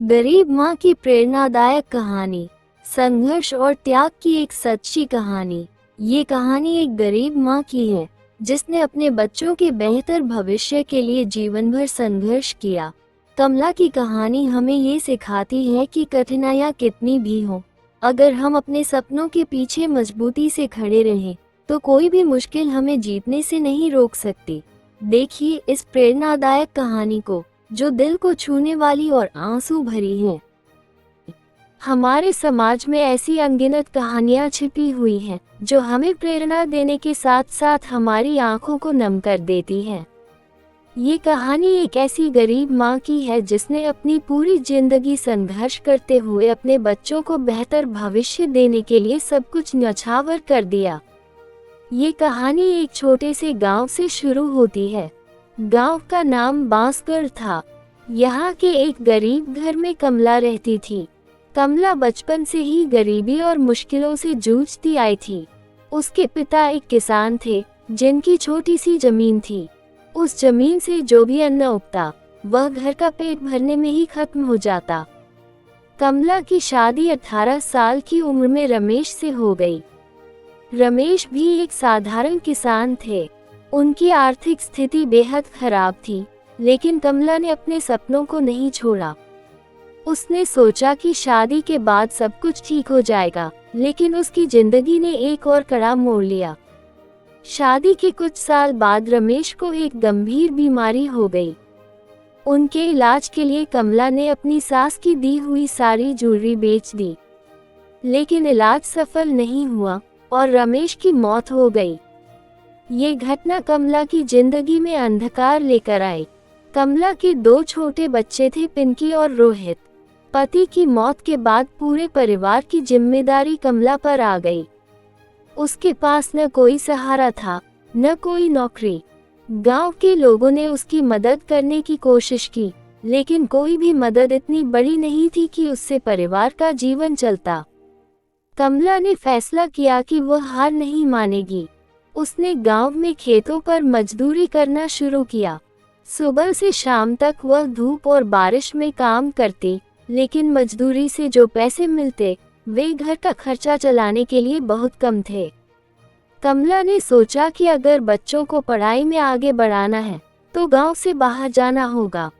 गरीब माँ की प्रेरणादायक कहानी, संघर्ष और त्याग की एक सच्ची कहानी। ये कहानी एक गरीब माँ की है जिसने अपने बच्चों के बेहतर भविष्य के लिए जीवन भर संघर्ष किया। कमला की कहानी हमें ये सिखाती है कि कठिनाइयाँ कितनी भी हों, अगर हम अपने सपनों के पीछे मजबूती से खड़े रहें तो कोई भी मुश्किल हमें जीतने से नहीं रोक सकती। देखिए इस प्रेरणादायक कहानी को, जो दिल को छूने वाली और आंसू भरी है। हमारे समाज में ऐसी अनगिनत कहानियां छिपी हुई हैं जो हमें प्रेरणा देने के साथ साथ हमारी आंखों को नम कर देती हैं। ये कहानी एक ऐसी गरीब माँ की है जिसने अपनी पूरी जिंदगी संघर्ष करते हुए अपने बच्चों को बेहतर भविष्य देने के लिए सब कुछ न्यौछावर कर दिया। ये कहानी एक छोटे से गांव से शुरू होती है। गांव का नाम बांसगढ़ था। यहाँ के एक गरीब घर में कमला रहती थी। कमला बचपन से ही गरीबी और मुश्किलों से जूझती आई थी। उसके पिता एक किसान थे जिनकी छोटी सी जमीन थी। उस जमीन से जो भी अन्न उगता वह घर का पेट भरने में ही खत्म हो जाता। कमला की शादी 18 साल की उम्र में रमेश से हो गई। रमेश भी एक साधारण किसान थे। उनकी आर्थिक स्थिति बेहद खराब थी, लेकिन कमला ने अपने सपनों को नहीं छोड़ा। उसने सोचा कि शादी के बाद सब कुछ ठीक हो जाएगा, लेकिन उसकी जिंदगी ने एक और कड़ा मोड़ लिया। शादी के कुछ साल बाद रमेश को एक गंभीर बीमारी हो गई। उनके इलाज के लिए कमला ने अपनी सास की दी हुई सारी ज्वेलरी बेच दी, लेकिन इलाज सफल नहीं हुआ और रमेश की मौत हो गई। ये घटना कमला की जिंदगी में अंधकार लेकर आई। कमला के 2 छोटे बच्चे थे, पिंकी और रोहित। पति की मौत के बाद पूरे परिवार की जिम्मेदारी कमला पर आ गई। उसके पास न कोई सहारा था, न कोई नौकरी। गांव के लोगों ने उसकी मदद करने की कोशिश की, लेकिन कोई भी मदद इतनी बड़ी नहीं थी कि उससे परिवार का जीवन चलता। कमला ने फैसला किया कि वह हार नहीं मानेगी। उसने गांव में खेतों पर मजदूरी करना शुरू किया। सुबह से शाम तक वह धूप और बारिश में काम करती, लेकिन मजदूरी से जो पैसे मिलते वे घर का खर्चा चलाने के लिए बहुत कम थे। कमला ने सोचा कि अगर बच्चों को पढ़ाई में आगे बढ़ाना है तो गांव से बाहर जाना होगा।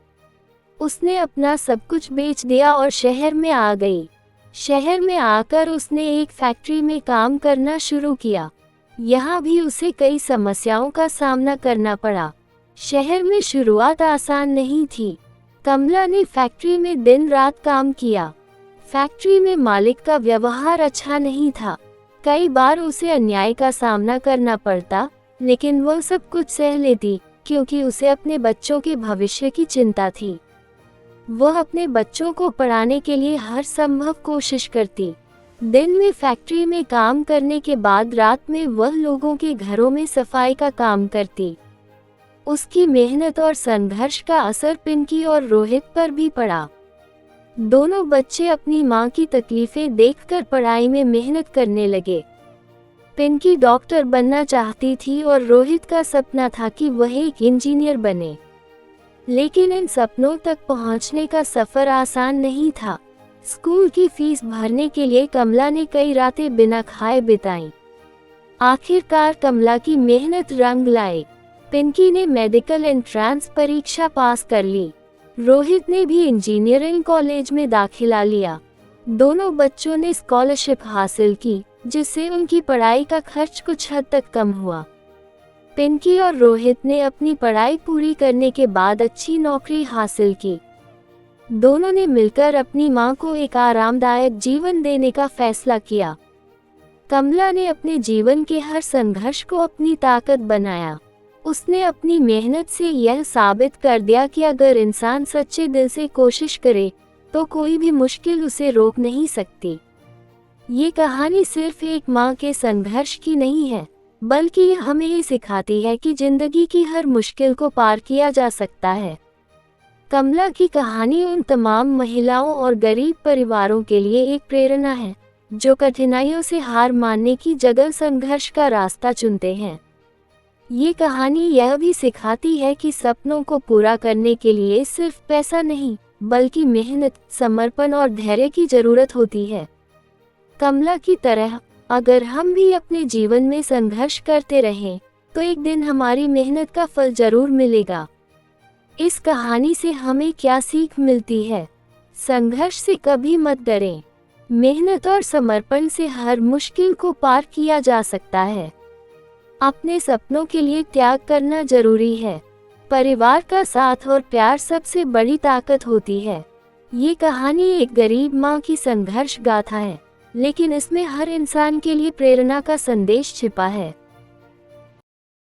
उसने अपना सब कुछ बेच दिया और शहर में आ गई। शहर में आकर उसने एक फैक्ट्री में काम करना शुरू किया। यहाँ भी उसे कई समस्याओं का सामना करना पड़ा। शहर में शुरुआत आसान नहीं थी। कमला ने फैक्ट्री में दिन रात काम किया। फैक्ट्री में मालिक का व्यवहार अच्छा नहीं था। कई बार उसे अन्याय का सामना करना पड़ता, लेकिन वह सब कुछ सह लेती क्योंकि उसे अपने बच्चों के भविष्य की चिंता थी। वह अपने बच्चों को पढ़ाने के लिए हर संभव कोशिश करती। दिन में फैक्ट्री में काम करने के बाद रात में वह लोगों के घरों में सफाई का काम करती। उसकी मेहनत और संघर्ष का असर पिंकी और रोहित पर भी पड़ा। दोनों बच्चे अपनी मां की तकलीफें देखकर पढ़ाई में मेहनत करने लगे। पिंकी डॉक्टर बनना चाहती थी और रोहित का सपना था कि वह एक इंजीनियर बने। लेकिन इन सपनों तक पहुंचने का सफर आसान नहीं था। स्कूल की फीस भरने के लिए कमला ने कई रातें बिना खाए बिताई। आखिरकार कमला की मेहनत रंग लाई। पिंकी ने मेडिकल एंट्रेंस परीक्षा पास कर ली। रोहित ने भी इंजीनियरिंग कॉलेज में दाखिला लिया। दोनों बच्चों ने स्कॉलरशिप हासिल की, जिससे उनकी पढ़ाई का खर्च कुछ हद तक कम हुआ। पिंकी और रोहित ने अपनी पढ़ाई पूरी करने के बाद अच्छी नौकरी हासिल की। दोनों ने मिलकर अपनी मां को एक आरामदायक जीवन देने का फैसला किया। कमला ने अपने जीवन के हर संघर्ष को अपनी ताकत बनाया। उसने अपनी मेहनत से यह साबित कर दिया कि अगर इंसान सच्चे दिल से कोशिश करे तो कोई भी मुश्किल उसे रोक नहीं सकती। ये कहानी सिर्फ एक मां के संघर्ष की नहीं है, बल्कि यह हमें ये सिखाती है कि जिंदगी की हर मुश्किल को पार किया जा सकता है। कमला की कहानी उन तमाम महिलाओं और गरीब परिवारों के लिए एक प्रेरणा है जो कठिनाइयों से हार मानने की जगह संघर्ष का रास्ता चुनते हैं। ये कहानी यह भी सिखाती है कि सपनों को पूरा करने के लिए सिर्फ पैसा नहीं, बल्कि मेहनत, समर्पण और धैर्य की जरूरत होती है। कमला की तरह अगर हम भी अपने जीवन में संघर्ष करते रहें, तो एक दिन हमारी मेहनत का फल जरूर मिलेगा। इस कहानी से हमें क्या सीख मिलती है? संघर्ष से कभी मत डरें। मेहनत और समर्पण से हर मुश्किल को पार किया जा सकता है। अपने सपनों के लिए त्याग करना जरूरी है। परिवार का साथ और प्यार सबसे बड़ी ताकत होती है। ये कहानी एक गरीब माँ की संघर्ष गाथा है, लेकिन इसमें हर इंसान के लिए प्रेरणा का संदेश छिपा है।